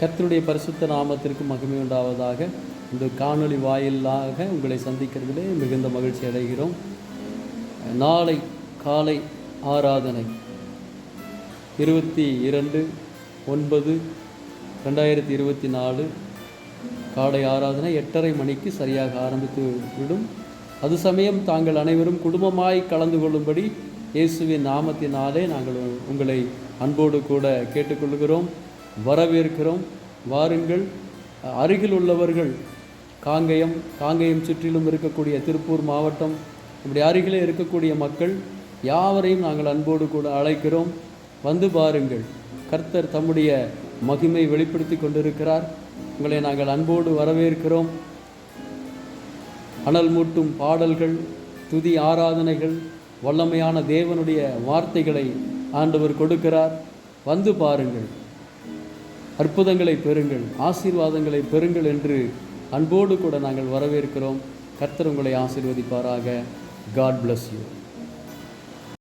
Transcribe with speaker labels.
Speaker 1: கர்த்தருடைய பரிசுத்த நாமத்திற்கு மகிமை உண்டாவதாக. இந்த காணொளி வாயிலாக உங்களை சந்திக்கிறதிலே மிகுந்த மகிழ்ச்சி அடைகிறோம். நாளை காலை ஆராதனை 22/9/2024 காலை ஆராதனை 8:30 மணிக்கு சரியாக ஆரம்பித்து விடும். அது சமயம் தாங்கள் அனைவரும் குடும்பமாய் கலந்து கொள்ளும்படி இயேசுவின் நாமத்தினாலே நாங்கள் உங்களை அன்போடு கூட கேட்டுக்கொள்கிறோம், வரவேற்கிறோம். வாருங்கள். அருகில் உள்ளவர்கள் காங்கேயம் சுற்றிலும் இருக்கக்கூடிய திருப்பூர் மாவட்டம், இப்படி அருகிலே இருக்கக்கூடிய மக்கள் யாவரையும் நாங்கள் அன்போடு கூட அழைக்கிறோம். வந்து பாருங்கள். கர்த்தர் தம்முடைய மகிமை வெளிப்படுத்தி கொண்டிருக்கிறார். உங்களை நாங்கள் அன்போடு வரவேற்கிறோம். அனல் மூட்டும் பாடல்கள், துதி ஆராதனைகள், வல்லமையான தேவனுடைய வார்த்தைகளை ஆண்டவர் கொடுக்கிறார். வந்து பாருங்கள், அற்புதங்களை பெறுங்கள், ஆசீர்வாதங்களை பெறுங்கள் என்று அன்போடு கூட நாங்கள் வரவேற்கிறோம். கர்த்தர் உங்களை ஆசீர்வதிப்பாராக. God bless you.